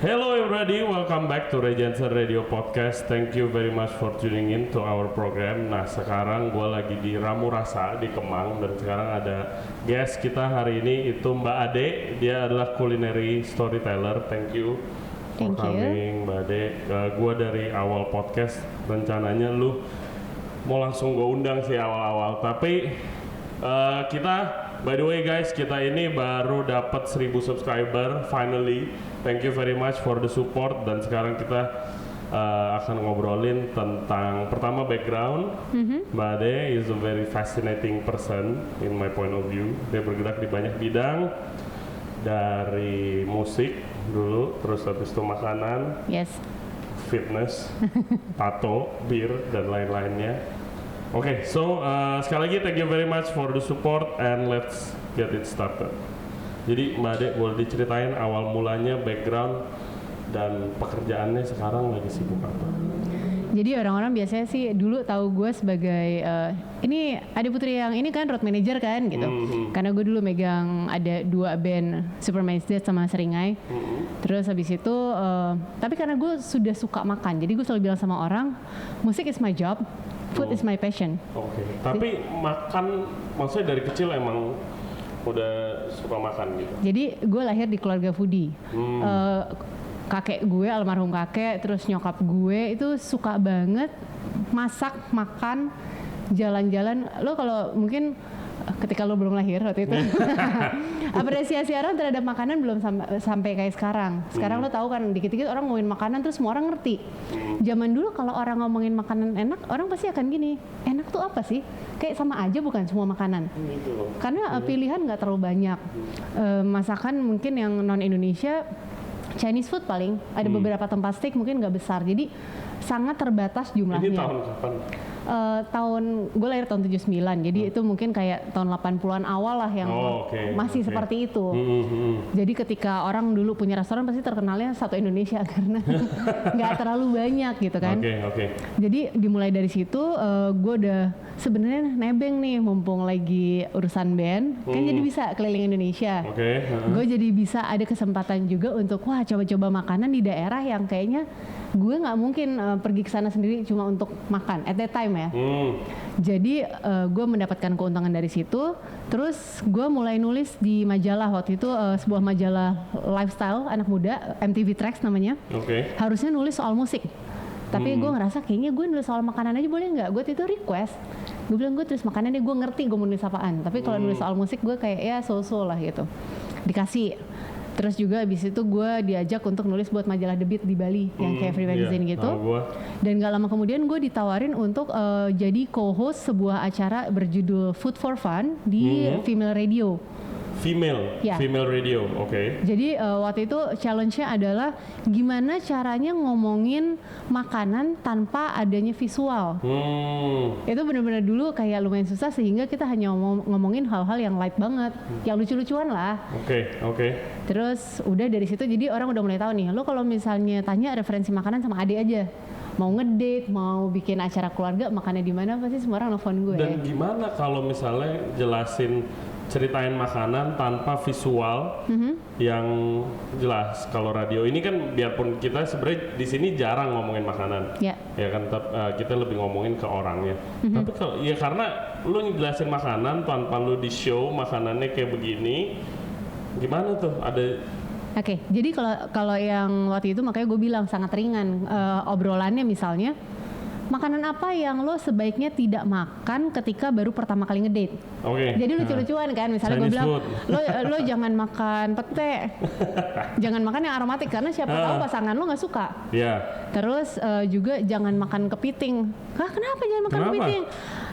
Hello everybody, welcome back to Ray Jensen Radio Podcast. Thank you very much for tuning in to our program. Nah, sekarang gue lagi di Ramu Rasa di Kemang dan sekarang ada guest kita hari ini itu Mbak Ade. Dia adalah culinary storyteller. Thank you for coming, Mbak Ade. Gue dari awal podcast rencananya lu mau langsung gue undang sih awal-awal, tapi kita by the way guys, kita ini baru dapat 1000 subscriber finally. Thank you very much for the support. Dan sekarang kita akan ngobrolin tentang pertama background. Mbak Ade is a very fascinating person in my point of view. Dia bergerak di banyak bidang, dari musik dulu, terus habis itu makanan, fitness, tato, bir dan lain-lainnya. Oke, so sekali lagi thank you very much for the support and let's get it started. Jadi Mbak Ade boleh diceritain awal mulanya, background dan pekerjaannya sekarang lagi sibuk apa? Jadi orang-orang biasanya sih dulu tahu gue sebagai ini Ade Putri yang ini kan road manager kan gitu. Karena gue dulu megang ada 2 band Superman's Dead sama Seringai. Terus habis itu tapi karena gue sudah suka makan, jadi gue selalu bilang sama orang, musik is my job, food is my passion. Oke. Tapi makan maksudnya dari kecil emang udah suka makan gitu. Jadi gue lahir di keluarga foodie. Kakek gue, almarhum kakek, terus nyokap gue itu suka banget masak, makan, jalan-jalan. Lo kalau mungkin ketika lo belum lahir waktu itu apresiasi orang terhadap makanan belum sampai kayak sekarang. Sekarang lo tahu kan dikit-dikit orang ngomongin makanan terus semua orang ngerti. Zaman dulu kalau orang ngomongin makanan enak, orang pasti akan gini, enak tuh apa sih? Kayak sama aja bukan semua makanan. Karena pilihan nggak terlalu banyak. Masakan mungkin yang non Indonesia, Chinese food paling ada beberapa tempat steak mungkin nggak besar, jadi sangat terbatas jumlahnya. Ini tahun kapan? Gue lahir tahun 79, jadi itu mungkin kayak tahun 80-an awal lah yang masih seperti itu. Jadi ketika orang dulu punya restoran pasti terkenalnya satu Indonesia karena nggak terlalu banyak gitu kan. Jadi dimulai dari situ gue udah sebenarnya nebeng nih, mumpung lagi urusan band kan jadi bisa keliling Indonesia. Gue jadi bisa ada kesempatan juga untuk coba-coba makanan di daerah yang kayaknya gue nggak mungkin pergi ke sana sendiri cuma untuk makan at that time ya. Jadi gue mendapatkan keuntungan dari situ. Terus gue mulai nulis di majalah waktu itu, sebuah majalah lifestyle anak muda, MTV Tracks namanya. Harusnya nulis soal musik. Tapi gue ngerasa kayaknya gue nulis soal makanan aja boleh nggak? Gue itu request. Gue bilang gue tulis makanan deh, gue ngerti gue mau nulis apaan. Tapi kalau nulis soal musik gue kayak ya so-so lah gitu. Dikasih. Terus juga abis itu gue diajak untuk nulis buat majalah The Beat di Bali yang kayak free magazine gitu. Dan gak lama kemudian gue ditawarin untuk jadi co-host sebuah acara berjudul Food for Fun di Female Radio. Female Radio, Jadi waktu itu challenge-nya adalah gimana caranya ngomongin makanan tanpa adanya visual. Itu benar-benar dulu kayak lumayan susah sehingga kita hanya ngomongin hal-hal yang light banget, yang lucu-lucuan lah. Terus udah dari situ jadi orang udah mulai tahu nih, lo kalau misalnya tanya referensi makanan sama Ade aja. Mau ngedate, mau bikin acara keluarga, makannya di mana pasti semua orang nelfon gue. Dan gimana kalau misalnya ceritain makanan tanpa visual yang jelas? Kalau radio ini kan biarpun kita sebenarnya di sini jarang ngomongin makanan, ya kan, kita lebih ngomongin ke orangnya. Tapi kalau ya karena lu ngejelasin makanan tanpa lu di show makanannya kayak begini, gimana tuh? Jadi kalau yang waktu itu makanya gue bilang sangat ringan obrolannya, misalnya makanan apa yang lo sebaiknya tidak makan ketika baru pertama kali ngedate. Jadi lucu-lucuan kan, misalnya gue bilang lo jangan makan pete, jangan makan yang aromatik karena siapa tahu pasangan lo nggak suka. Terus juga jangan makan kepiting. Kenapa jangan makan kepiting?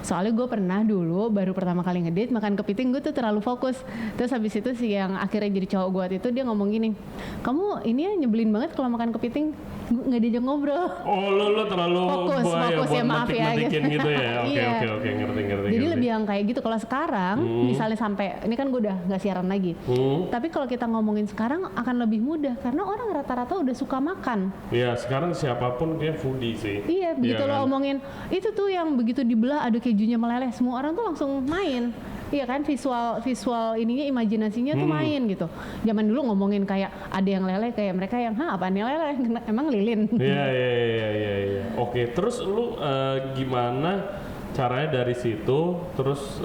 Soalnya gue pernah dulu baru pertama kali ngedate makan kepiting, gue tuh terlalu fokus. Terus habis itu si yang akhirnya jadi cowok gue itu dia ngomong gini, kamu ini ya nyebelin banget kalau makan kepiting, nggak diajak ngobrol. Lo terlalu fokus ya, maaf ya gitu ya. Oke, ngerti. Jadi lebih yang kayak gitu. Kalau sekarang misalnya sampai ini kan gue udah nggak siaran lagi, tapi kalau kita ngomongin sekarang akan lebih mudah karena orang rata-rata udah suka makan. Iya, sekarang siapapun dia foodie sih. Iya, begitu lo omongin itu tuh yang begitu dibelah ada kejunya meleleh, semua orang tuh langsung main. Iya kan, visual ininya, imajinasinya tuh main gitu. Zaman dulu ngomongin kayak ada yang leleh, kayak mereka yang apaan nih leleh, emang lilin. Iya. Oke, terus lu gimana caranya dari situ terus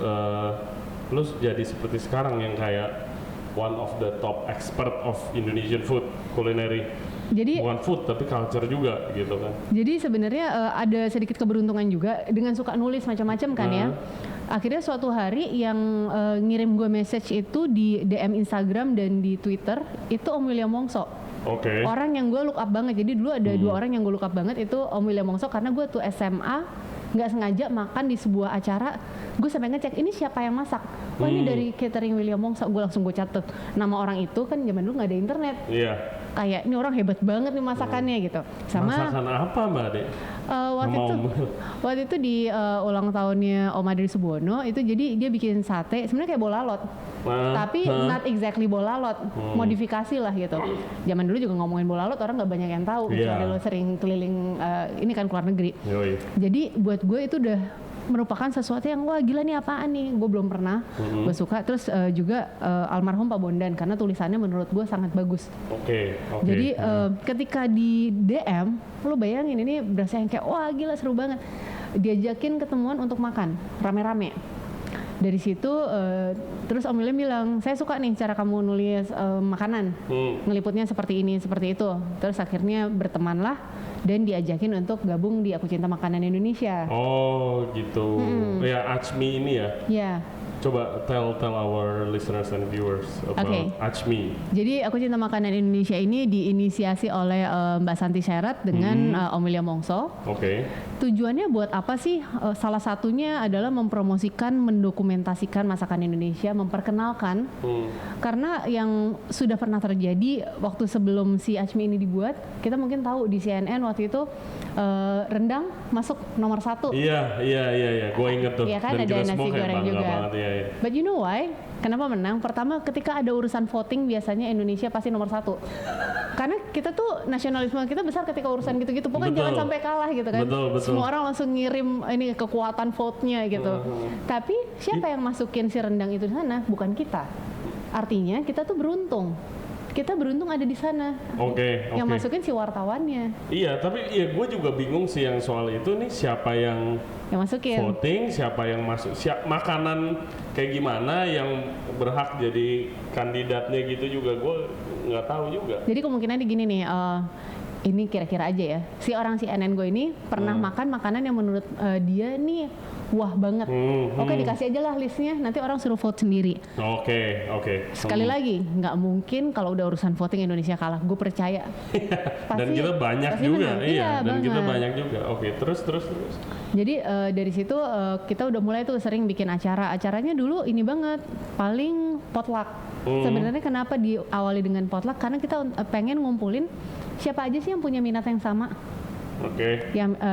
lu jadi seperti sekarang yang kayak one of the top expert of Indonesian food, culinary. Jadi bukan food tapi culture juga gitu kan. Jadi sebenarnya ada sedikit keberuntungan juga dengan suka nulis macam-macam kan ya. Akhirnya suatu hari yang ngirim gue message itu di DM Instagram dan di Twitter itu Om William Wongso. Orang yang gue look up banget. Jadi dulu ada 2 orang yang gue look up banget, itu Om William Wongso karena gue tuh SMA nggak sengaja makan di sebuah acara, gue sampai ngecek ini siapa yang masak. Oh ini dari catering William Wongso. Gue langsung gue catet nama orang itu, kan zaman dulu nggak ada internet. Kayak ini orang hebat banget nih masakannya gitu. Sama masakan apa Mbak Ade? Waktu itu di ulang tahunnya Om Adri Subono itu, jadi dia bikin sate sebenarnya kayak bolalot. Tapi not exactly bolalot, modifikasi lah gitu. Zaman dulu juga ngomongin bolalot orang nggak banyak yang tahu, kecuali lo sering keliling ini kan keluar negeri. Jadi buat gue itu udah merupakan sesuatu yang wah gila nih apaan nih, gue belum pernah, gue suka. Terus juga almarhum Pak Bondan karena tulisannya menurut gue sangat bagus. Jadi ketika di DM, lo bayangin ini berasa yang kayak wah gila seru banget, diajakin ketemuan untuk makan rame-rame. Dari situ terus Om William bilang, saya suka nih cara kamu nulis makanan, ngeliputnya seperti ini seperti itu. Terus akhirnya bertemanlah dan diajakin untuk gabung di Aku Cinta Makanan Indonesia. Oh gitu. Ya Achmi ini ya. Iya. Coba tell our listeners and viewers about Achmi. Jadi Aku Cinta Makanan Indonesia ini diinisiasi oleh Mbak Santi Syarat dengan Om William Wongso. Tujuannya buat apa sih? Salah satunya adalah mempromosikan, mendokumentasikan masakan Indonesia, memperkenalkan. Karena yang sudah pernah terjadi waktu sebelum si Achmi ini dibuat, kita mungkin tahu di CNN waktu itu rendang masuk nomor 1. Iya. Gue inget tuh. Iya kan, dan ada nasi goreng juga. Banget, ya. But you know why? Kenapa menang? Pertama, ketika ada urusan voting biasanya Indonesia pasti nomor 1. Karena kita tuh nasionalisme kita besar ketika urusan gitu-gitu. Pokoknya jangan sampai kalah gitu kan. Betul. Semua orang langsung ngirim ini kekuatan vote-nya gitu. Tapi siapa yang masukin si rendang itu di sana? Bukan kita. Artinya kita tuh beruntung. Kita beruntung ada di sana. Yang masukin si wartawannya. Iya, tapi ya gue juga bingung sih yang soal itu nih, siapa yang masukin voting, siapa yang masuk, makanan kayak gimana yang berhak jadi kandidatnya gitu juga gue nggak tahu juga. Jadi kemungkinan gini nih, ini kira-kira aja ya, si orang CNN gue ini pernah makan makanan yang menurut dia nih wah banget. Dikasih aja lah listnya, nanti orang suruh vote sendiri. Sekali lagi, nggak mungkin kalau udah urusan voting Indonesia kalah, gue percaya. Dan kita banyak juga, dan kita banyak juga. Terus. Jadi dari situ kita udah mulai tuh sering bikin acaranya dulu ini banget, paling potluck. Sebenarnya kenapa diawali dengan potluck? Karena kita pengen ngumpulin siapa aja sih yang punya minat yang sama.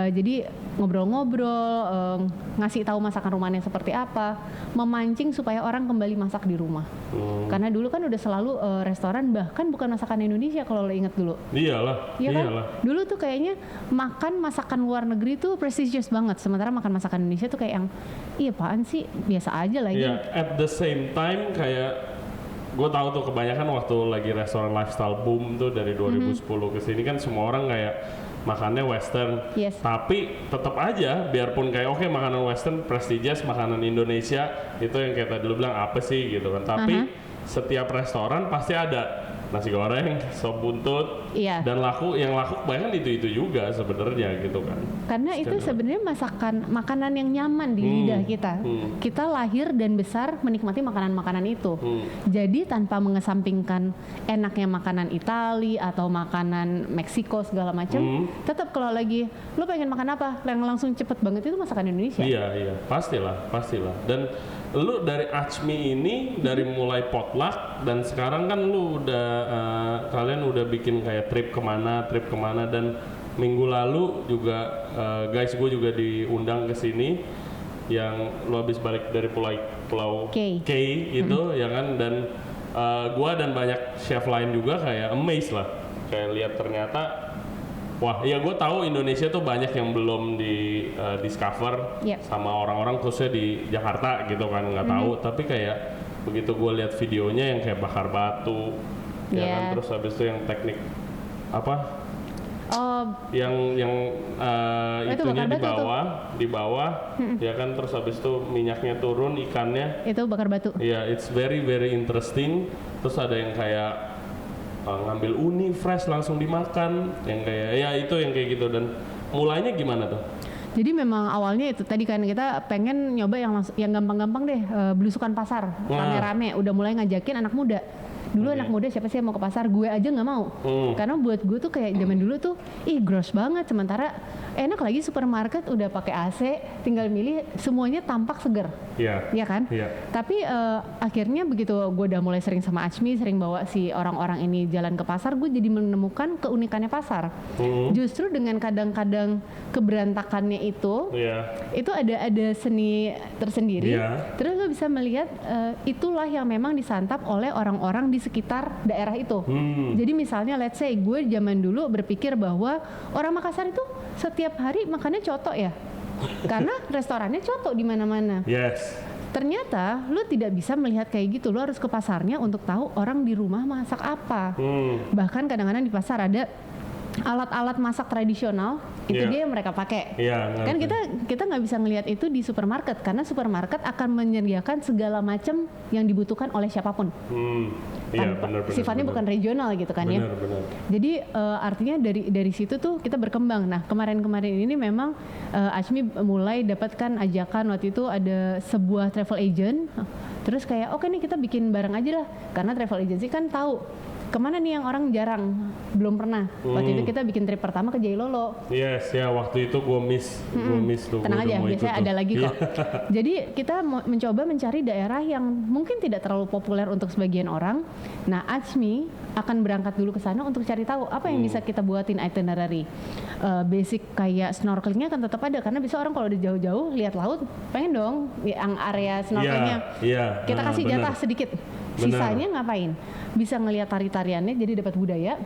Jadi ngobrol-ngobrol, ngasih tahu masakan rumahnya seperti apa, memancing supaya orang kembali masak di rumah. Karena dulu kan udah selalu restoran bahkan bukan masakan Indonesia kalau lo inget dulu. Iyalah. Kan? Dulu tuh kayaknya makan masakan luar negeri tuh prestigious banget, sementara makan masakan Indonesia tuh kayak yang apaan sih, biasa aja lagi. At the same time kayak gue tahu tuh kebanyakan waktu lagi restoran lifestyle boom tuh dari 2010 ke sini kan semua orang kayak makannya western. Tapi tetap aja biarpun kayak makanan western prestigious, makanan Indonesia itu yang kayak tadi lu bilang apa sih gitu kan. Tapi setiap restoran pasti ada nasi goreng, sop buntut, dan yang laku kebanyakan itu juga sebenarnya gitu kan. Karena itu sebenarnya makanan yang nyaman di lidah kita. Kita lahir dan besar menikmati makanan-makanan itu. Jadi tanpa mengesampingkan enaknya makanan Itali atau makanan Meksiko segala macam, tetap kalau lagi lo pengen makan apa, yang langsung cepet banget itu masakan Indonesia. Iya, pastilah. Dan lu dari Achmi ini dari mulai potluck dan sekarang kan lu udah kalian udah bikin kayak trip kemana dan minggu lalu juga guys gue juga diundang ke sini yang lu habis balik dari pulau K itu ya kan, dan gue dan banyak chef lain juga kayak amazed lah, kayak lihat ternyata Wah, ya gue tahu Indonesia tuh banyak yang belum di discover sama orang-orang khususnya di Jakarta gitu kan, nggak tahu. Tapi kayak begitu gue lihat videonya yang kayak bakar batu, ya kan, terus habis itu yang teknik apa? Yang itunya di bawah, ya kan, terus habis itu minyaknya turun, ikannya. Itu bakar batu. Iya, it's very very interesting. Terus ada yang kayak ngambil uni fresh langsung dimakan, yang kayak itu yang kayak gitu. Dan mulainya gimana tuh? Jadi memang awalnya itu tadi kan kita pengen nyoba yang gampang-gampang deh, belusukan pasar, rame-rame. Udah mulai ngajakin anak muda. Dulu anak muda siapa sih yang mau ke pasar, gue aja nggak mau. Karena buat gue tuh kayak zaman dulu tuh gross banget, sementara enak lagi supermarket udah pakai AC, tinggal milih, semuanya tampak seger. Iya kan? Tapi akhirnya begitu gue udah mulai sering sama Achmi, sering bawa si orang-orang ini jalan ke pasar, gue jadi menemukan keunikannya pasar. Justru dengan kadang-kadang keberantakannya itu ada seni tersendiri. Terus lo bisa melihat itulah yang memang disantap oleh orang-orang di sekitar daerah itu. Jadi misalnya let's say gue zaman dulu berpikir bahwa orang Makassar itu setiap hari makannya coto ya. Karena restorannya coto di mana-mana. Ternyata lu tidak bisa melihat kayak gitu. Lu harus ke pasarnya untuk tahu orang di rumah masak apa. Bahkan kadang-kadang di pasar ada alat-alat masak tradisional, itu dia yang mereka pakai. Kan kita nggak bisa ngelihat itu di supermarket, karena supermarket akan menyediakan segala macam yang dibutuhkan oleh siapapun. Sifatnya bukan regional gitu kan. Jadi artinya dari situ tuh kita berkembang. Nah kemarin-kemarin ini memang Achmi mulai dapatkan ajakan, waktu itu ada sebuah travel agent, terus kayak oke nih kita bikin bareng aja lah, karena travel agency kan tahu kemana nih yang orang jarang belum pernah. Waktu itu kita bikin trip pertama ke Jailolo. Waktu itu gue miss tuh. Tenang aja, biasanya ada lagi kok. Jadi kita mencoba mencari daerah yang mungkin tidak terlalu populer untuk sebagian orang. Nah, Achmi akan berangkat dulu ke sana untuk cari tahu apa yang bisa kita buatin itinerary. Basic kayak snorkelingnya kan tetap ada, karena bisa orang kalau udah jauh-jauh lihat laut, pengen dong yang area snorkelingnya. Kita kasih jatah sedikit. Sisanya ngapain? Bisa ngelihat tari-tariannya, jadi dapat budaya.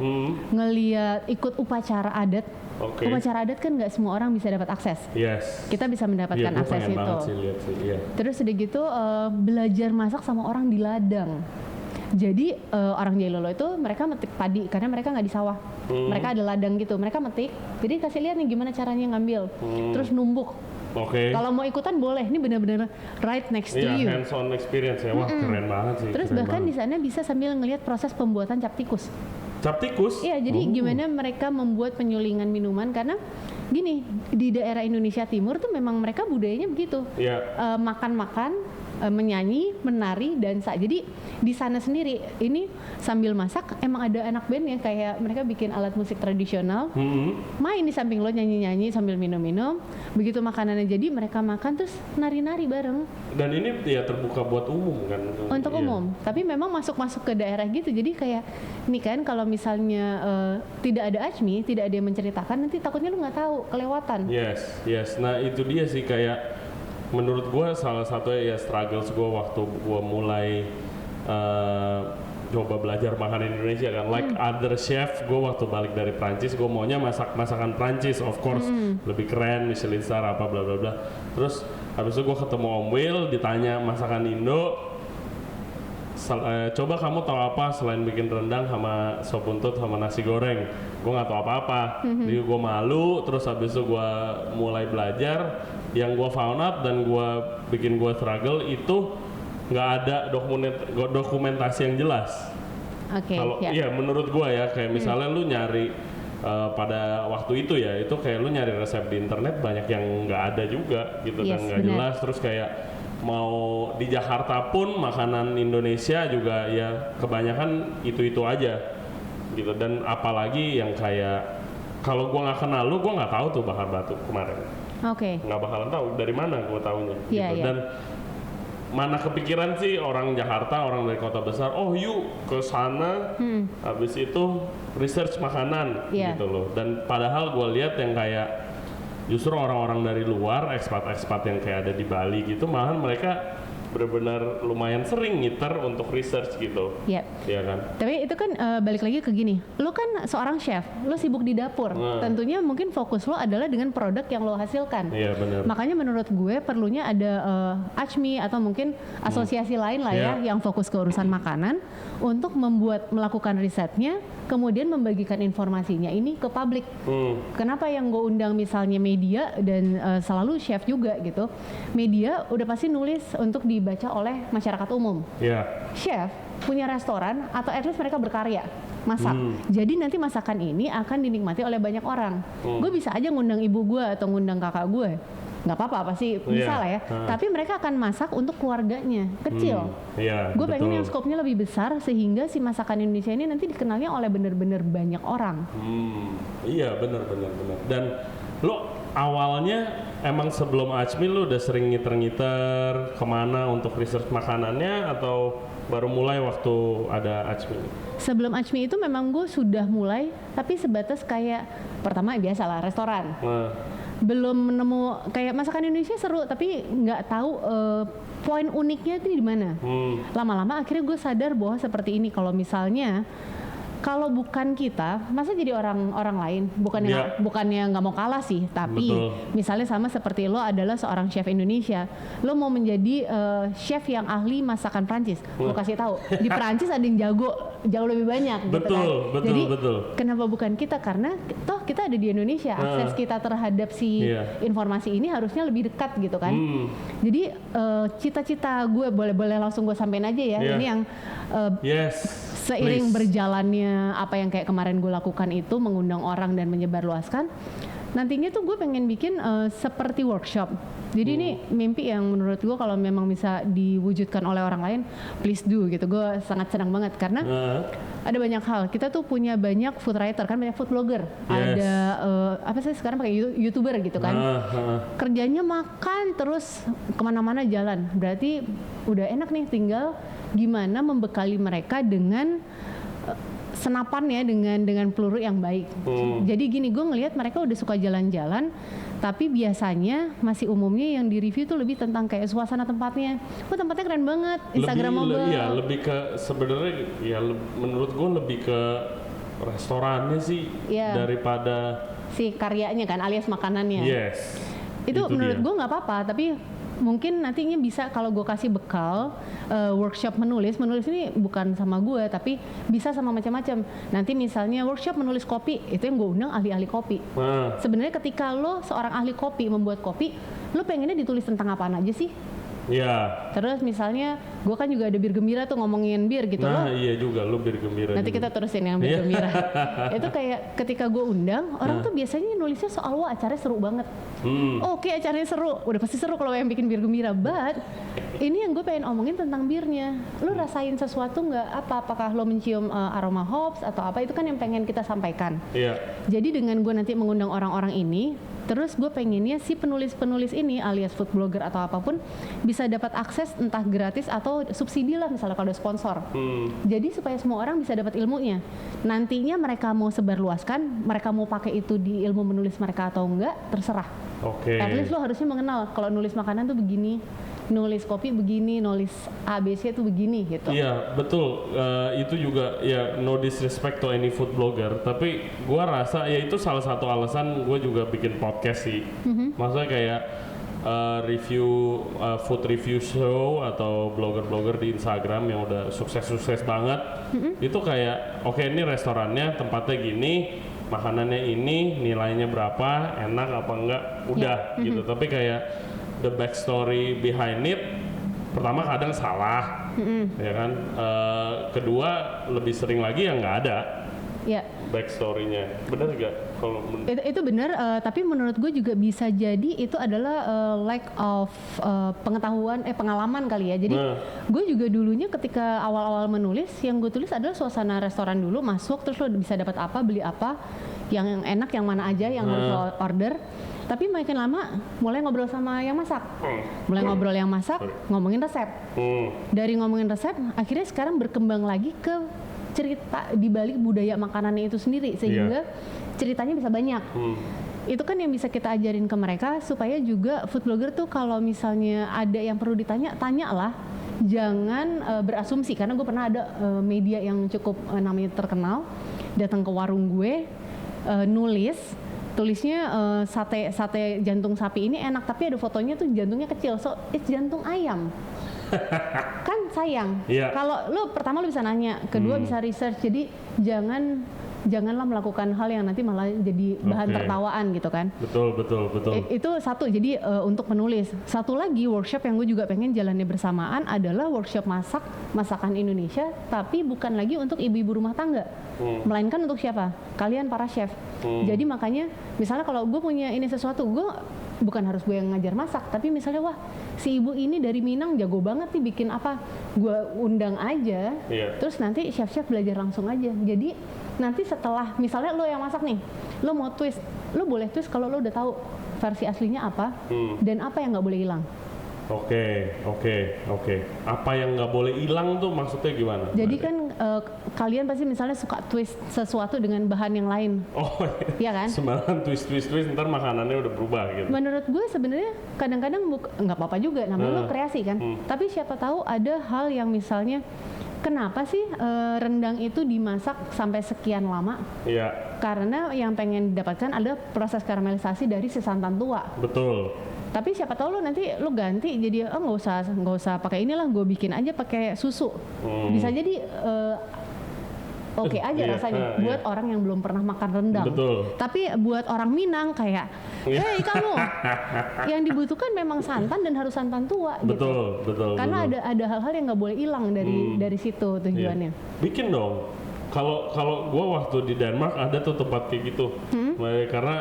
Ngelihat ikut upacara adat. Upacara adat kan nggak semua orang bisa dapat akses. Kita bisa mendapatkan akses itu. Terus udah gitu belajar masak sama orang di ladang. Jadi orang Jailolo itu mereka metik padi karena mereka nggak di sawah. Mereka ada ladang gitu, mereka metik. Jadi kasih lihat nih gimana caranya ngambil. Terus numbuk. Kalau mau ikutan boleh, ini benar-benar right next to you. Hands-on experience ya, wah keren banget sih. Terus bahkan di sana bisa sambil ngelihat proses pembuatan cap tikus. Cap tikus? Iya, jadi gimana mereka membuat penyulingan minuman, karena gini, di daerah Indonesia Timur tuh memang mereka budayanya begitu. Makan-makan, menyanyi, menari, dansa. Jadi di sana sendiri ini sambil masak emang ada anak band yang kayak mereka bikin alat musik tradisional, main di samping lo nyanyi-nyanyi sambil minum-minum. Begitu makanannya jadi mereka makan terus nari-nari bareng. Dan ini ya terbuka buat umum kan? Untuk umum, tapi memang masuk-masuk ke daerah gitu. Jadi kayak nih kan kalau misalnya tidak ada Achmi, tidak ada yang menceritakan, nanti takutnya lu nggak tahu, kelewatan. Nah itu dia sih, kayak menurut gue salah satu ya struggles gue waktu gue mulai coba belajar makan Indonesia kan, like other chef, gue waktu balik dari Prancis gue maunya masakan Prancis, of course, lebih keren, Michelin star apa bla bla bla. Terus habis itu gue ketemu Om Will, ditanya masakan Indo, coba kamu tahu apa selain bikin rendang sama sop buntut sama nasi goreng. Gue nggak tahu apa-apa, jadi gue malu. Terus habis itu gue mulai belajar. Yang gue found out dan bikin gue struggle itu nggak ada dokumentasi yang jelas. Kalau menurut gue ya, kayak misalnya lu nyari pada waktu itu ya, itu kayak lu nyari resep di internet banyak yang nggak ada juga gitu, dan nggak jelas. Terus kayak mau di Jakarta pun makanan Indonesia juga ya kebanyakan itu aja gitu. Dan apalagi yang kayak kalau gue nggak kenal lu, gue nggak tahu tuh bakar batu kemarin. Nggak bakalan tahu dari mana gue taunya. Gitu. Dan mana kepikiran sih orang Jakarta, orang dari kota besar, oh yuk ke sana, habis itu research makanan gitu loh. Dan padahal gue lihat yang kayak justru orang-orang dari luar, ekspat-ekspat yang kayak ada di Bali gitu, malahan mereka benar-benar lumayan sering ngiter untuk research gitu. Iya. Iya kan? Tapi itu kan balik lagi ke gini, lo kan seorang chef, lo sibuk di dapur, tentunya mungkin fokus lo adalah dengan produk yang lo hasilkan. Iya benar. Makanya menurut gue perlunya ada ACMI atau mungkin asosiasi lain lah ya yang fokus ke urusan makanan untuk melakukan risetnya, kemudian membagikan informasinya ini ke publik. Kenapa yang gue undang misalnya media dan selalu chef juga gitu, media udah pasti nulis untuk dibaca oleh masyarakat umum. Chef punya restoran atau at least mereka berkarya masak. Jadi nanti masakan ini akan dinikmati oleh banyak orang. Gue bisa aja ngundang ibu gue atau ngundang kakak gue, nggak apa-apa, pasti bisa lah ya. Tapi mereka akan masak untuk keluarganya kecil. Gue pengen yang skopnya lebih besar sehingga si masakan Indonesia ini nanti dikenalnya oleh bener-bener banyak orang. Iya benar. Dan lo awalnya emang sebelum ACMI lo udah sering ngiter-ngiter kemana untuk research makanannya atau baru mulai waktu ada ACMI? Sebelum ACMI itu memang gue sudah mulai, tapi sebatas kayak pertama biasalah restoran. Belum nemu kayak masakan Indonesia seru, tapi nggak tahu poin uniknya itu di mana. Lama-lama akhirnya gue sadar bahwa seperti ini, kalau misalnya kalau bukan kita, masa jadi orang lain? Bukannya nggak mau kalah sih, tapi misalnya sama seperti lo adalah seorang chef Indonesia, lo mau menjadi chef yang ahli masakan Prancis, lo kasih tahu di Prancis ada yang jauh lebih banyak, gitu kan? Jadi kenapa bukan kita? Karena toh kita ada di Indonesia, akses kita terhadap si informasi ini harusnya lebih dekat gitu kan? Jadi cita-cita gue boleh langsung gue sampein aja ya, ini yang seiring berjalannya apa yang kayak kemarin gue lakukan itu, mengundang orang dan menyebarluaskan, nantinya tuh gue pengen bikin seperti workshop. Jadi ini mimpi yang menurut gue kalau memang bisa diwujudkan oleh orang lain, please do gitu. Gue sangat senang banget karena ada banyak hal. Kita tuh punya banyak food writer kan, banyak food blogger. Ada apa sih sekarang pakai YouTuber gitu kan. Kerjanya makan terus kemana-mana jalan. Berarti udah enak nih, tinggal gimana membekali mereka dengan senapannya dengan peluru yang baik. Jadi gini, gue ngelihat mereka udah suka jalan-jalan, tapi biasanya masih umumnya yang di review tuh lebih tentang kayak suasana tempatnya. Wah, tempatnya keren banget, Instagramable. Lebih ke sebenarnya ya menurut gue lebih ke restorannya sih daripada si karyanya kan, alias makanannya. Itu menurut gue nggak apa-apa, tapi mungkin nantinya bisa kalau gue kasih bekal workshop menulis ini bukan sama gue tapi bisa sama macam-macam. Nanti misalnya workshop menulis kopi, itu yang gue undang ahli-ahli kopi. Sebenarnya ketika lo seorang ahli kopi membuat kopi, lo pengennya ditulis tentang apaan aja sih? Terus misalnya gue kan juga ada Bir Gembira tuh ngomongin bir gitu loh. Iya juga, lo Bir Gembira. Nanti kita terusin yang Bir Gembira. Itu kayak ketika gue undang orang tuh biasanya nulisnya soal wah acaranya seru banget. Oke, acaranya seru, udah pasti seru kalau yang bikin Bir Gembira. But ini yang gue pengen omongin tentang birnya. Lo rasain sesuatu nggak? Apakah lo mencium aroma hops atau apa? Itu kan yang pengen kita sampaikan. Jadi dengan gue nanti mengundang orang-orang ini, terus gue pengennya si penulis-penulis ini alias food blogger atau apapun bisa dapat akses entah gratis atau subsidi lah misalnya kalau ada sponsor. Jadi supaya semua orang bisa dapat ilmunya. Nantinya mereka mau sebarluaskan, mereka mau pakai itu di ilmu menulis mereka atau enggak, terserah. At least lo harusnya mengenal kalau nulis makanan tuh begini, nulis kopi begini, nulis ABC tuh begini gitu. Iya betul, itu juga ya no disrespect to any food blogger, tapi gue rasa ya itu salah satu alasan gue juga bikin podcast sih. Maksudnya kayak food review show atau blogger-blogger di Instagram yang udah sukses-sukses banget. Itu kayak oke, ini restorannya tempatnya gini, makanannya ini, nilainya berapa, enak apa enggak, udah gitu. Tapi kayak the backstory behind it, pertama kadang salah, ya kan. Kedua lebih sering lagi yang nggak ada backstory-nya. Bener nggak? Kalau itu benar, tapi menurut gue juga bisa jadi itu adalah lack of pengalaman kali ya. Jadi gue juga dulunya ketika awal-awal menulis, yang gue tulis adalah suasana restoran dulu, masuk terus lo bisa dapat apa, beli apa, yang enak, yang mana aja yang harus lo order. Tapi makin lama mulai ngobrol sama yang masak, ngomongin resep. Dari ngomongin resep, akhirnya sekarang berkembang lagi ke cerita di balik budaya makanannya itu sendiri, sehingga ceritanya bisa banyak. itu kan yang bisa kita ajarin ke mereka supaya juga food blogger tuh kalau misalnya ada yang perlu ditanya, tanyalah. Jangan berasumsi, karena gue pernah ada media yang cukup namanya terkenal datang ke warung gue, tulisnya sate jantung sapi ini enak, tapi ada fotonya tuh jantungnya kecil, so it's jantung ayam. Kan sayang. Kalau lo pertama lo bisa nanya, kedua bisa research, jadi janganlah melakukan hal yang nanti malah jadi bahan tertawaan gitu kan. Betul. Itu satu, jadi untuk menulis. Satu lagi workshop yang gue juga pengen jalannya bersamaan adalah workshop masakan Indonesia, tapi bukan lagi untuk ibu-ibu rumah tangga, melainkan untuk siapa? Kalian para chef. Jadi makanya misalnya kalau gue punya ini sesuatu, gue bukan harus gue yang ngajar masak, tapi misalnya wah si ibu ini dari Minang jago banget nih bikin apa, gue undang aja, terus nanti chef-chef belajar langsung aja. Jadi nanti setelah misalnya lo yang masak nih, lo mau twist, lo boleh twist kalau lo udah tahu versi aslinya apa dan apa yang nggak boleh hilang. Oke. Apa yang nggak boleh hilang tuh maksudnya gimana? Jadi kan kalian pasti misalnya suka twist sesuatu dengan bahan yang lain. Oh iya kan? Sembarangan twist, ntar makanannya udah berubah gitu. Menurut gue sebenarnya kadang-kadang nggak apa-apa juga, namanya lo kreasi kan. Tapi siapa tahu ada hal yang misalnya, kenapa sih rendang itu dimasak sampai sekian lama? Iya. Karena yang pengen didapatkan adalah proses karamelisasi dari si santan tua. Betul. Tapi siapa tahu lo nanti lo ganti jadi nggak usah pakai inilah, gue bikin aja pakai susu. Bisa jadi oke aja rasanya buat orang yang belum pernah makan rendang. Betul. Tapi buat orang Minang kayak, hei kamu, yang dibutuhkan memang santan dan harus santan tua. Betul. Karena ada hal-hal yang nggak boleh hilang dari situ tujuannya. Bikin dong. Kalau gue waktu di Denmark ada tuh tempat kayak gitu. Karena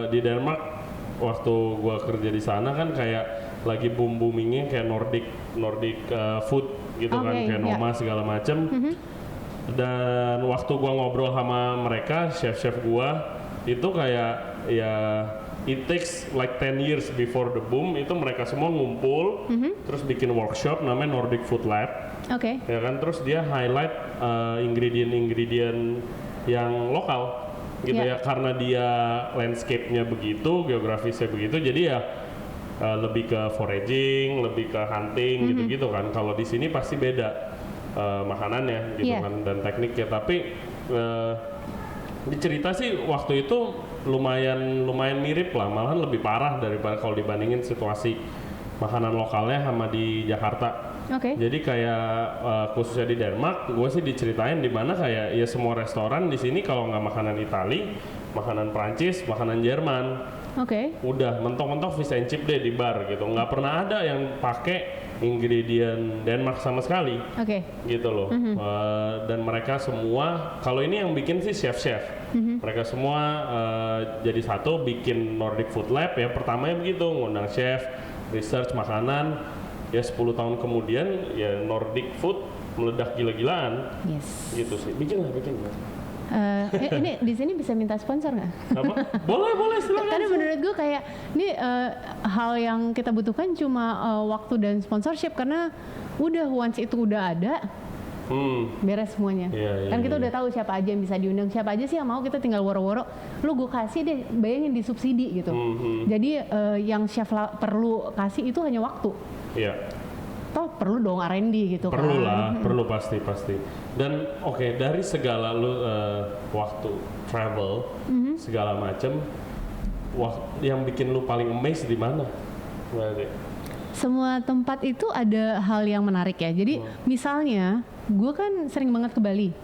di Denmark waktu gue kerja di sana kan kayak lagi boomingnya kayak Nordic food gitu kan, kayak Noma segala macem. Dan waktu gue ngobrol sama mereka, chef gue itu kayak ya it takes like 10 years before the boom, itu mereka semua ngumpul terus bikin workshop namanya Nordic Food Lab. Ya kan, terus dia highlight ingredient yang lokal gitu ya, karena dia landscape-nya begitu, geografisnya begitu, jadi ya lebih ke foraging, lebih ke hunting gitu-gitu kan. Kalau di sini pasti beda makanannya gitu kan dan tekniknya, tapi dicerita sih waktu itu lumayan mirip lah, malahan lebih parah daripada kalau dibandingin situasi makanan lokalnya sama di Jakarta. Jadi kayak khususnya di Denmark, gue sih diceritain di mana kayak ya semua restoran di sini kalau nggak makanan Itali, makanan Prancis, makanan Jerman, udah mentok-mentok fish and chip deh di bar gitu, nggak pernah ada yang pakai ingredient Denmark sama sekali, gitu loh. Dan mereka semua, kalau ini yang bikin sih chef-chef, mereka semua jadi satu bikin Nordic Food Lab ya. Pertamanya begitu, ngundang chef, research makanan. Ya 10 tahun kemudian ya Nordic food meledak gila-gilaan. Gitu sih. Bikin lah. Ini di sini bisa minta sponsor nggak? Boleh silakan. Karena menurut gue kayak ini hal yang kita butuhkan cuma waktu dan sponsorship, karena udah once itu udah ada beres semuanya. Kan kita udah tahu siapa aja yang bisa diundang, siapa aja sih yang mau, kita tinggal woro-woro. Lu gue kasih deh, bayangin disubsidi gitu. Jadi yang chef perlu kasih itu hanya waktu. Toh perlu dong R&D gitu. Perlu lah, perlu pasti. Dan dari segala lu waktu travel segala macem, yang bikin lu paling amazed di mana? Semua tempat itu ada hal yang menarik ya. Jadi misalnya gue kan sering banget ke Bali,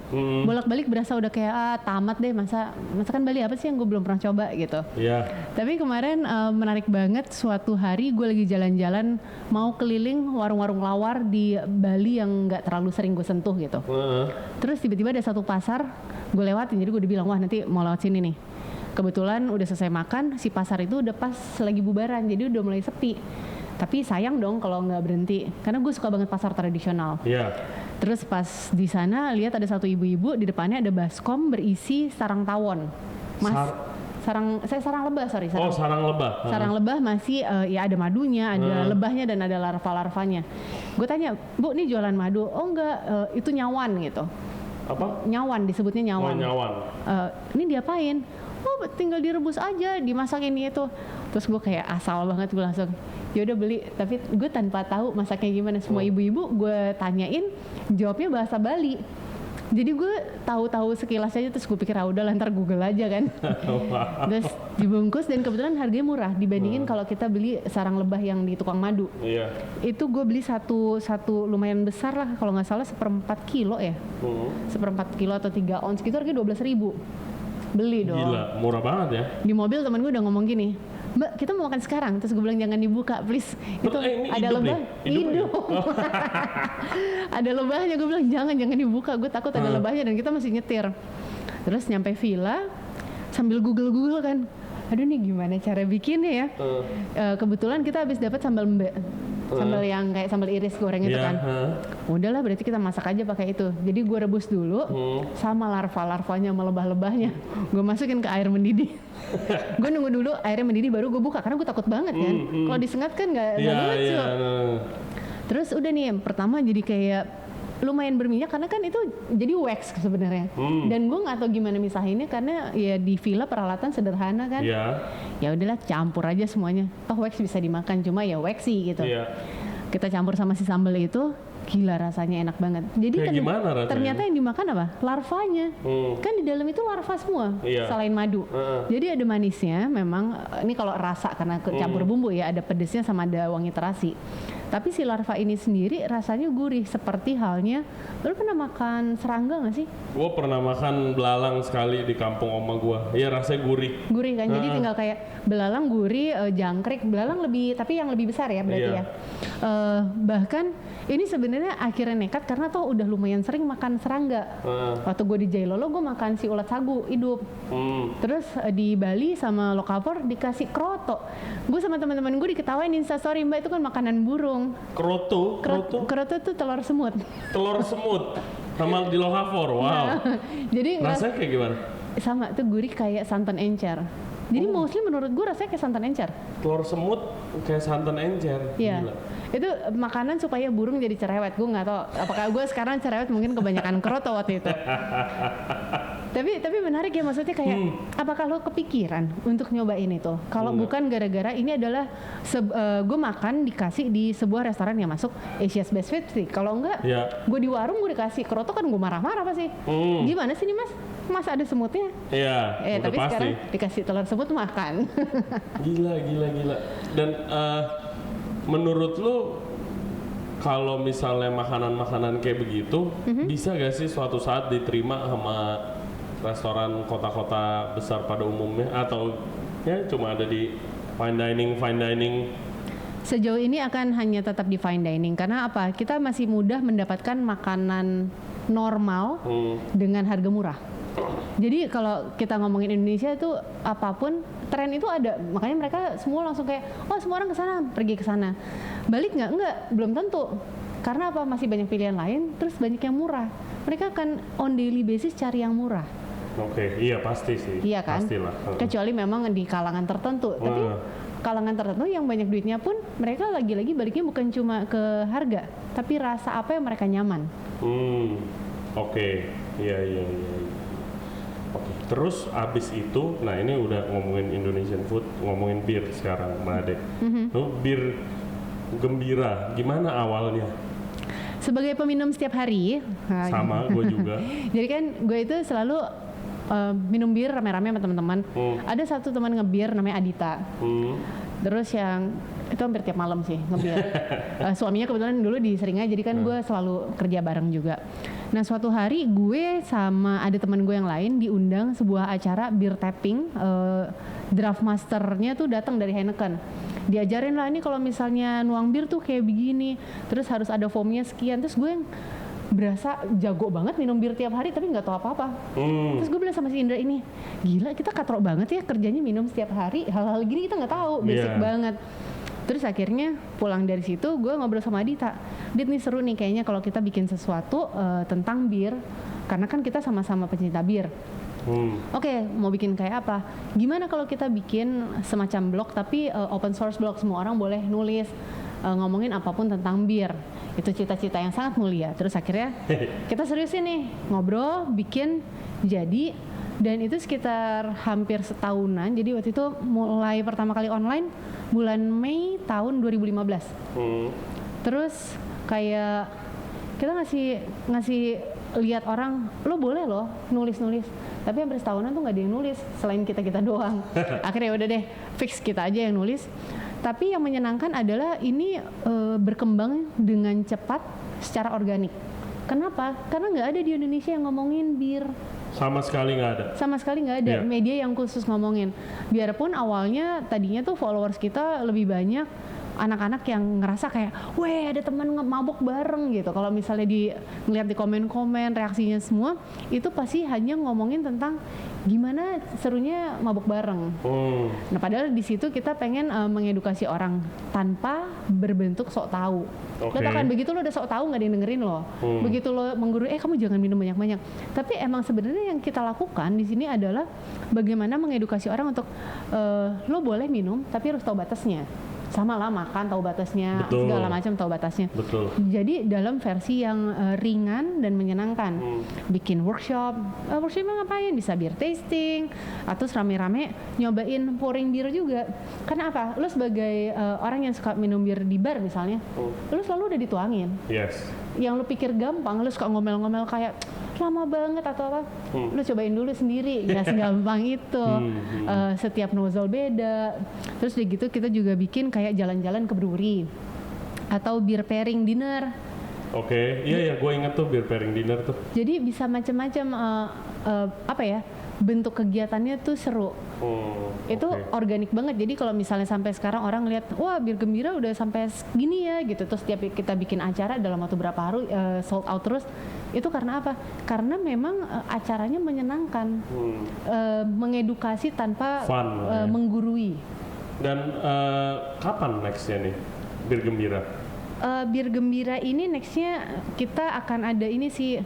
bolak-balik berasa udah kayak tamat deh masakan Bali apa sih yang gue belum pernah coba gitu. Tapi kemarin menarik banget, suatu hari gue lagi jalan-jalan mau keliling warung-warung lawar di Bali yang nggak terlalu sering gue sentuh gitu. Terus tiba-tiba ada satu pasar gue lewatin, jadi gue udah bilang wah nanti mau lewat sini nih. Kebetulan udah selesai makan, si pasar itu udah pas lagi bubaran, jadi udah mulai sepi. Tapi sayang dong kalau nggak berhenti, karena gue suka banget pasar tradisional. Terus pas di sana lihat ada satu ibu-ibu, di depannya ada baskom berisi sarang tawon. Sarang lebah. Sarang lebah masih ya ada madunya, ada lebahnya dan ada larva-larvanya. Gue tanya, Bu, ini jualan madu? Oh enggak, itu nyawan gitu. Apa? Nyawan, disebutnya nyawan. Nyawan. Ini diapain? oh tinggal direbus aja, dimasak ini itu. Terus gue kayak asal banget, gue langsung ya udah beli. Tapi gue tanpa tahu masaknya gimana. Semua ibu-ibu gue tanyain, jawabnya bahasa Bali. Jadi gue tahu-tahu sekilas aja, terus gue pikir udah ntar Google aja kan. Terus dibungkus dan kebetulan harganya murah dibandingin kalau kita beli sarang lebah yang di tukang madu. Iya. Itu gue beli satu lumayan besar lah, kalau nggak salah 1/4 kilo ya. 1/4 kilo atau 3 ons gitu, harganya 12.000. Beli dong. Gila, murah banget ya. Di mobil temen gue udah ngomong gini, Mbak kita mau makan sekarang, terus gue bilang jangan dibuka please. Itu ada lebah, hidup. Ada lebahnya, gue bilang jangan dibuka, gue takut ada lebahnya dan kita masih nyetir. Terus nyampe villa sambil Google kan, aduh nih gimana cara bikinnya ya. Kebetulan kita habis dapat sambal mbe, sambal yang kayak sambal iris goreng itu kan. Udahlah berarti kita masak aja pakai itu. Jadi gue rebus dulu sama larva-larvanya sama lebah-lebahnya. Gue masukin ke air mendidih. Gue nunggu dulu airnya mendidih baru gue buka karena gue takut banget kan. Kalau disengat kan nggak lucu. Terus udah nih yang pertama jadi kayak lumayan berminyak karena kan itu jadi wax sebenarnya. Dan gue nggak tahu gimana misahinnya karena ya di villa peralatan sederhana kan. Ya udahlah campur aja semuanya. Toh wax bisa dimakan, cuma ya waxy gitu. Kita campur sama si sambal itu, gila rasanya enak banget. Jadi ternyata yang dimakan apa? Larvanya. Kan di dalam itu larva semua, selain madu. Jadi ada manisnya memang, ini kalau rasa karena campur bumbu ya, ada pedesnya sama ada wangi terasi. Tapi si larva ini sendiri rasanya gurih, seperti halnya, lu pernah makan serangga gak sih? Gue pernah makan belalang sekali di kampung oma gue. Iya rasanya gurih. Gurih kan, jadi tinggal kayak belalang gurih, jangkrik, belalang lebih, tapi yang lebih besar ya berarti ya. Bahkan ini sebenarnya akhirnya nekat karena toh udah lumayan sering makan serangga. Waktu gue di Jailolo gue makan si ulat sagu hidup. Terus di Bali sama Lokapor dikasih kroto. Gue sama teman-teman gue diketawain Instastory, Mbak itu kan makanan burung. Kroto itu telur semut. Telur semut sama di Lokapor, wow. Nah, jadi rasanya kayak gimana? Sama, tuh gurih kayak santan encer. Jadi mostly menurut gue rasanya kayak santan encer. Telur semut kayak santan encer. Iya. Itu makanan supaya burung jadi cerewet. Gue nggak tahu apakah gue sekarang cerewet, mungkin kebanyakan kroto waktu itu. Tapi menarik ya, maksudnya kayak apakah lo kepikiran untuk nyobain itu? Kalau bukan gara-gara ini adalah gue makan dikasih di sebuah restoran yang masuk Asia's Best Food Week. Kalau enggak, gue di warung gue dikasih kroto kan gue marah-marah pasti. Gimana sih nih mas ada semutnya? Iya. Tapi pasti. Sekarang dikasih telur semut makan. Gila. Dan menurut lo kalau misalnya makanan-makanan kayak begitu bisa gak sih suatu saat diterima sama restoran kota-kota besar pada umumnya, atau ya cuma ada di fine dining? Sejauh ini akan hanya tetap di fine dining karena apa? Kita masih mudah mendapatkan makanan normal dengan harga murah. Jadi kalau kita ngomongin Indonesia itu apapun tren itu ada, makanya mereka semua langsung kayak semua orang pergi ke sana. Balik nggak, belum tentu. Karena apa? Masih banyak pilihan lain, terus banyak yang murah. Mereka akan on daily basis cari yang murah. Oke, iya pasti sih. Iya kan? Pastilah. Kecuali memang di kalangan tertentu. Tapi kalangan tertentu yang banyak duitnya pun mereka lagi-lagi baliknya bukan cuma ke harga, tapi rasa apa yang mereka nyaman. Oke. Iya. Oke. Terus abis itu, nah ini udah ngomongin Indonesian food, ngomongin bir sekarang, Mbak Ade. Bir Gembira, gimana awalnya? Sebagai peminum setiap hari. Sama, gue juga. Jadi kan gue itu selalu minum bir rame-rame sama teman-teman. Ada satu teman ngebir namanya Adita. Terus yang itu hampir tiap malam sih ngebir. Suaminya kebetulan dulu di Seringai, jadi kan gue selalu kerja bareng juga. Nah suatu hari gue sama ada teman gue yang lain diundang sebuah acara beer tapping. Draft masternya tuh datang dari Heineken. Diajarin lah ini kalau misalnya nuang bir tuh kayak begini, terus harus ada foamnya sekian. Terus gue yang berasa jago banget minum bir tiap hari tapi nggak tahu apa-apa. Terus gue bilang sama si Indra ini, gila kita katrok banget ya kerjanya minum setiap hari, hal-hal gini kita nggak tahu, basic banget. Terus akhirnya pulang dari situ gue ngobrol sama Adita, Dit nih seru nih kayaknya kalau kita bikin sesuatu tentang bir, karena kan kita sama-sama pencinta bir. Oke, mau bikin kayak apa? Gimana kalau kita bikin semacam blog tapi open source blog, semua orang boleh nulis ngomongin apapun tentang bir. Itu cita-cita yang sangat mulia. Terus akhirnya kita seriusin nih ngobrol, bikin jadi Dan itu sekitar hampir setahunan. Jadi waktu itu mulai pertama kali online bulan Mei tahun 2015. Terus kayak kita ngasih lihat orang, lo boleh loh nulis. Tapi hampir setahunan tuh nggak ada yang nulis selain kita doang. Akhirnya udah deh fix kita aja yang nulis. Tapi yang menyenangkan adalah ini berkembang dengan cepat secara organik. Kenapa? Karena nggak ada di Indonesia yang ngomongin bir. Sama sekali nggak ada media yang khusus ngomongin. Biarpun awalnya tadinya tuh followers kita lebih banyak anak-anak yang ngerasa kayak, weh ada teman mabok bareng gitu. Kalau misalnya ngeliat di komen-komen reaksinya semua, itu pasti hanya ngomongin tentang gimana serunya mabok bareng. Nah padahal di situ kita pengen mengedukasi orang tanpa berbentuk sok tahu. Lo tau kan begitu lo udah sok tahu nggak ada yang dengerin lo. Begitu lo menggurui, kamu jangan minum banyak-banyak. Tapi emang sebenarnya yang kita lakukan di sini adalah bagaimana mengedukasi orang untuk lo boleh minum tapi harus tahu batasnya. Sama lah makan tahu batasnya, segala macam tahu batasnya. Jadi dalam versi yang ringan dan menyenangkan. Bikin workshopnya ngapain? Bisa beer tasting atau rame-rame nyobain pouring beer juga. Karena apa? Lo sebagai orang yang suka minum bir di bar misalnya, lo selalu udah dituangin. Yang lo pikir gampang, lo suka ngomel-ngomel kayak lama banget atau apa, lo cobain dulu sendiri, nggak segampang itu. Setiap nozzle beda. Terus udah gitu kita juga bikin kayak jalan-jalan ke brewery atau beer pairing dinner. Iya gue inget tuh beer pairing dinner tuh. Jadi bisa macam-macam bentuk kegiatannya tuh seru. Itu organik banget. Jadi kalau misalnya sampai sekarang orang lihat, wah Bir Gembira udah sampai segini ya gitu. Terus setiap kita bikin acara dalam waktu berapa hari sold out terus. Itu karena apa? Karena memang acaranya menyenangkan, mengedukasi tanpa menggurui. Dan kapan nextnya nih Bir Gembira? Bir Gembira ini nextnya kita akan ada ini sih.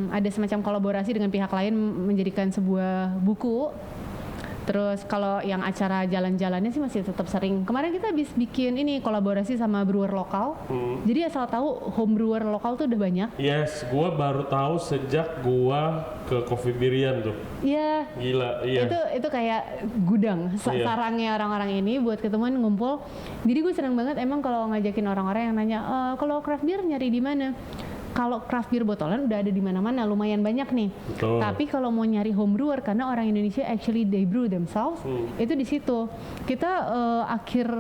Ada semacam kolaborasi dengan pihak lain menjadikan sebuah buku. Terus kalau yang acara jalan-jalannya sih masih tetap sering. Kemarin kita habis bikin ini kolaborasi sama brewer lokal. Jadi asal tahu home brewer lokal tuh udah banyak. Yes, gua baru tahu sejak gua ke Coffee Birian tuh. Iya. Gila, iya. Itu kayak gudang sarangnya orang-orang ini buat ketemuan ngumpul. Jadi gue senang banget emang kalau ngajakin orang-orang yang nanya, kalau craft beer nyari di mana? Kalau craft beer botolan udah ada di mana-mana, lumayan banyak nih. Tapi kalau mau nyari home brewer, karena orang Indonesia actually they brew themselves, itu di situ. Kita akhir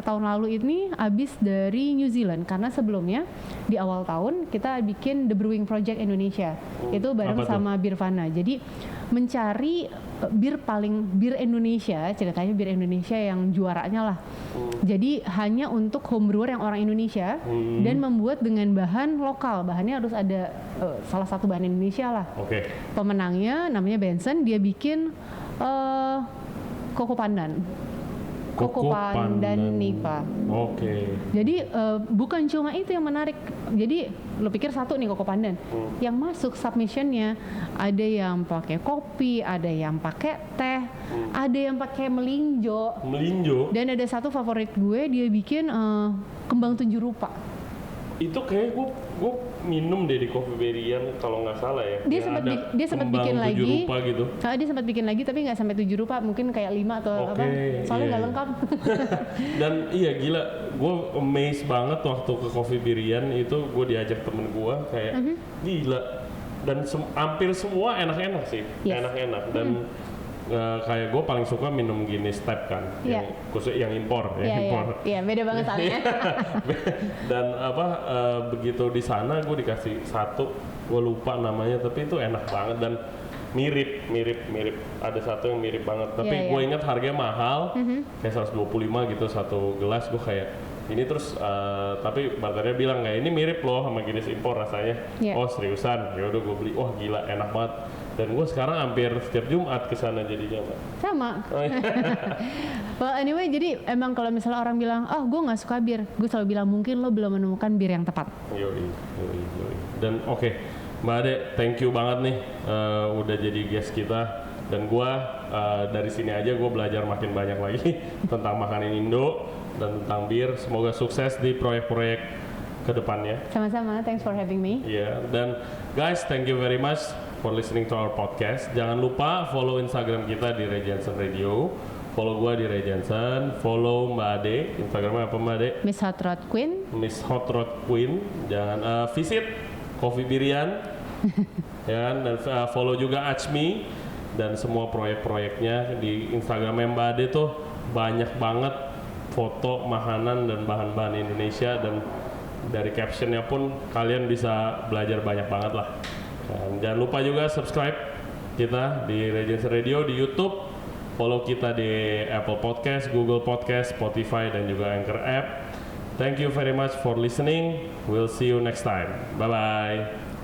tahun lalu ini habis dari New Zealand, karena sebelumnya di awal tahun kita bikin The Brewing Project Indonesia. Itu bareng sama Birvana. Jadi mencari bir Indonesia, ceritanya bir Indonesia yang juaranya lah. Jadi hanya untuk home brewer yang orang Indonesia dan membuat dengan bahan lokal. Bahannya harus ada salah satu bahan Indonesia lah. Pemenangnya namanya Benson, dia bikin Koko Pandan. Koko Pandan Nipa. Jadi bukan cuma itu yang menarik. Jadi lo pikir satu nih Koko Pandan. Yang masuk submissionnya ada yang pakai kopi, ada yang pakai teh, ada yang pakai melinjo. Dan ada satu favorit gue, dia bikin kembang 7 rupa. Itu kayak gue minum deh di Coffee Birian kalau nggak salah ya. Dia sempat bikin lagi. Gitu. Dia sempat bikin lagi tapi nggak sampai 7 rupa, mungkin kayak 5 atau apa. Soalnya nggak lengkap. Dan iya gila, gue amazed banget waktu ke Coffee Birian itu gue diajak temen gue kayak gila. Dan hampir semua enak-enak sih, enak-enak dan kayak gue paling suka minum Guinness Tap kan, khusus yang impor. Iya, beda banget soalnya. Dan begitu di sana gue dikasih satu, gue lupa namanya, tapi itu enak banget dan mirip. Ada satu yang mirip banget, tapi gue ingat harganya mahal, kayak 125 gitu satu gelas. Gue kayak ini terus, tapi barternya bilang kayak ini mirip loh sama Guinness impor rasanya. Oh seriusan? Ya udah gue beli. Wah gila, enak banget. Dan gue sekarang hampir setiap Jumat kesana jadinya, Mbak. Sama. Well anyway, jadi emang kalau misalnya orang bilang, gue nggak suka bir, gue selalu bilang mungkin lo belum menemukan bir yang tepat. Yoi. Dan Mbak Ade, thank you banget nih udah jadi guest kita. Dan gue dari sini aja gue belajar makin banyak lagi tentang makanan Indo dan tentang bir. Semoga sukses di proyek-proyek ke depannya. Sama-sama, thanks for having me. Dan guys, thank you very much. for listening to our podcast. Jangan lupa follow Instagram kita di Ray Jensen Radio. Follow gua di Ray Jensen. Follow Mbak Ade. Instagramnya apa Mbak Ade? Miss Hot Rod Queen. Miss Hot Rod Queen. Jangan visit Coffee Birian. Ya kan? Dan follow juga Achmi dan semua proyek-proyeknya di Instagramnya Mbak Ade tuh banyak banget foto makanan dan bahan-bahan Indonesia, dan dari captionnya pun kalian bisa belajar banyak banget lah. Dan jangan lupa juga subscribe kita di Ray Jensen Radio di YouTube, follow kita di Apple Podcast, Google Podcast, Spotify, dan juga Anchor App. Thank you very much for listening. We'll see you next time. Bye bye.